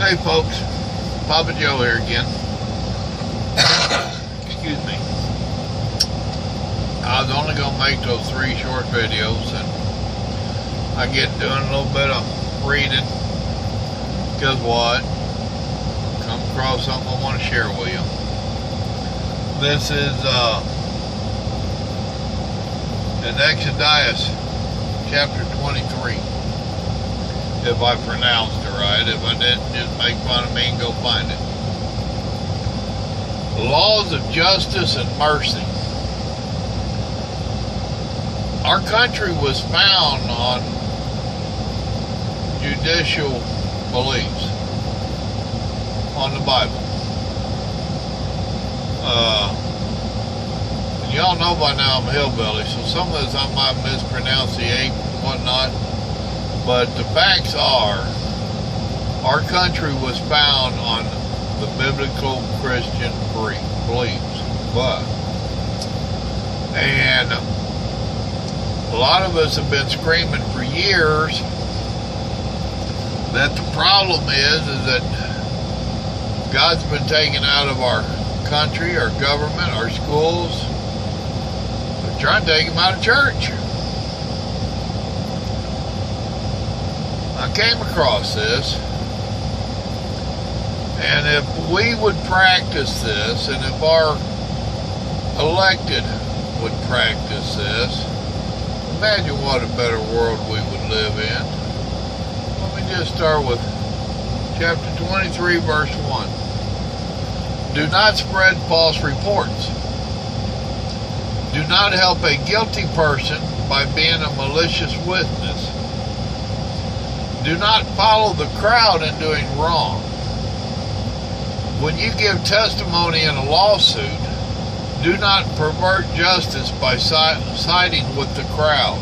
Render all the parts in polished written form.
Hey folks, Papa Joe here again. Excuse me. I was only going to make those 3 short videos, and I get doing a little bit of reading. Guess what? Come across something I want to share with you. This is in Exodus chapter 23. If I pronounced it right. If I didn't, just make fun of me and go find it. Laws of justice and mercy. Our country was found on judicial beliefs, on the Bible. And y'all know by now I'm a hillbilly, so some of this I might mispronounce the and whatnot. But the facts are, our country was found on the biblical Christian beliefs. And a lot of us have been screaming for years that the problem is that God's been taken out of our country, our government, our schools. They're trying to take him out of church. I came across this, and if we would practice this, and if our elected would practice this, imagine what a better world we would live in. Let me just start with chapter 23, verse 1. Do not spread false reports. Do not help a guilty person by being a malicious witness. Do not follow the crowd in doing wrong. When you give testimony in a lawsuit, do not pervert justice by siding with the crowd.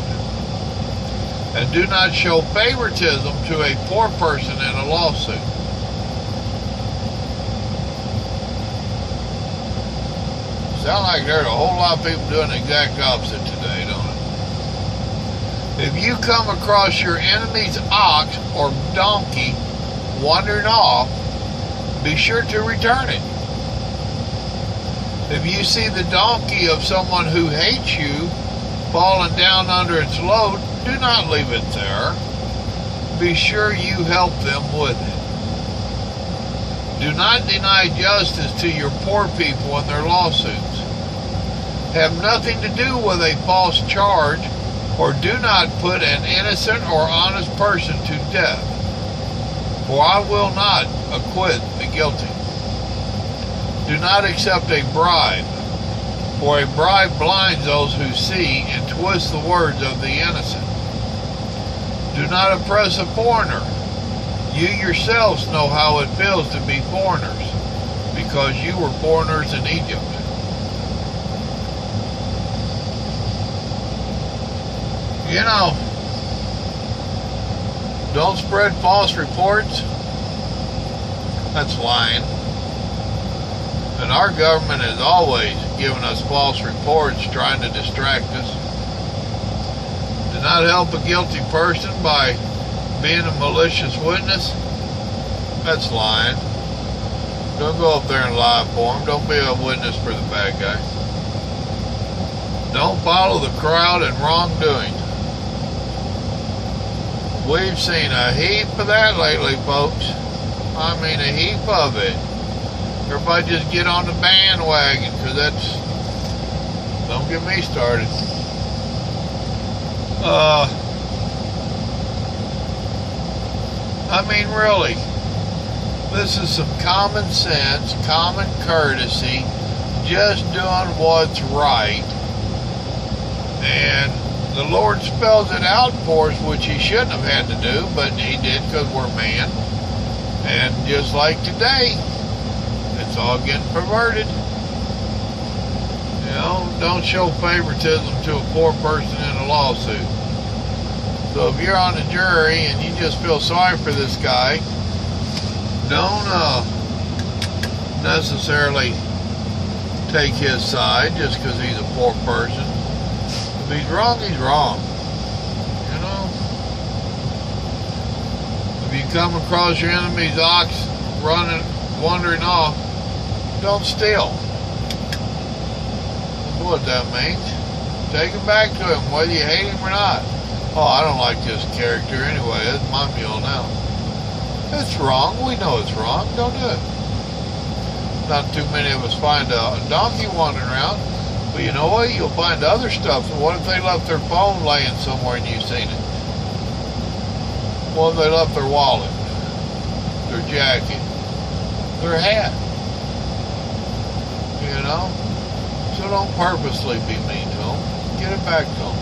And do not show favoritism to a poor person in a lawsuit. Sound like there's a whole lot of people doing the exact opposite today, don't it? If you come across your enemy's ox or donkey wandering off, be sure to return it. If you see the donkey of someone who hates you falling down under its load, do not leave it there. Be sure you help them with it. Do not deny justice to your poor people in their lawsuits. Have nothing to do with a false charge, or do not put an innocent or honest person to death, for I will not acquit the guilty. Do not accept a bribe, for a bribe blinds those who see and twists the words of the innocent. Do not oppress a foreigner. You yourselves know how it feels to be foreigners, because you were foreigners in Egypt. You know, don't spread false reports. That's lying. And our government has always given us false reports trying to distract us. Do not help a guilty person by being a malicious witness. That's lying. Don't go up there and lie for him. Don't be a witness for the bad guy. Don't follow the crowd in wrongdoing. We've seen a heap of that lately, folks. I mean, a heap of it. Everybody just get on the bandwagon, because that's... Don't get me started. I mean, really. This is some common sense, common courtesy, just doing what's right. And the Lord spells it out for us, which He shouldn't have had to do, but He did because we're man. And just like today, it's all getting perverted. You know, don't show favoritism to a poor person in a lawsuit. So if you're on a jury and you just feel sorry for this guy, don't necessarily take his side just because he's a poor person. If he's wrong, he's wrong. You know? If you come across your enemy's ox running, wandering off, don't steal. That's what that means. Take him back to him, whether you hate him or not. Oh, I don't like this character anyway. That's my mule now. It's wrong. We know it's wrong. Don't do it. Not too many of us find a donkey wandering around. But you know what? You'll find other stuff. What if they left their phone laying somewhere and you've seen it? What if they left their wallet, their jacket, their hat? You know? So don't purposely be mean to them. Get it back to them.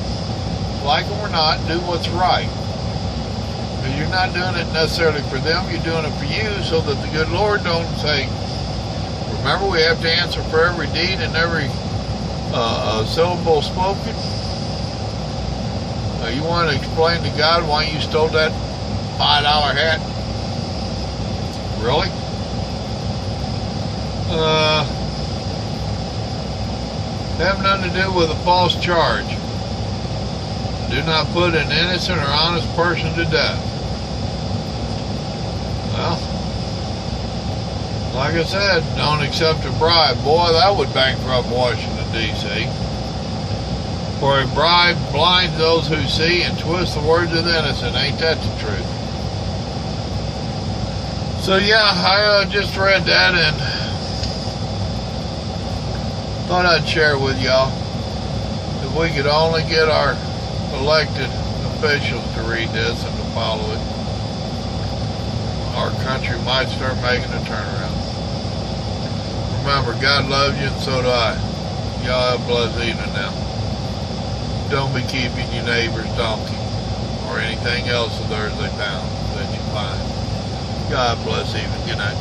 Like them or not, do what's right. Because you're not doing it necessarily for them, you're doing it for you so that the good Lord don't say, remember we have to answer for every deed and every syllable spoken. You want to explain to God why you stole that $5 hat? Really? Have nothing to do with a false charge. Do not put an innocent or honest person to death. Well, like I said, don't accept a bribe. Boy, that would bankrupt Washington, D.C. For a bribe blinds those who see and twists the words of the innocent. Ain't that the truth? So yeah, I just read that and thought I'd share it with y'all. If we could only get our elected officials to read this and to follow it, our country might start making a turnaround. Remember, God loves you and so do I. Y'all have a blessed evening now. Don't be keeping your neighbor's donkey or anything else of theirs they found that you find. God bless you. Good night.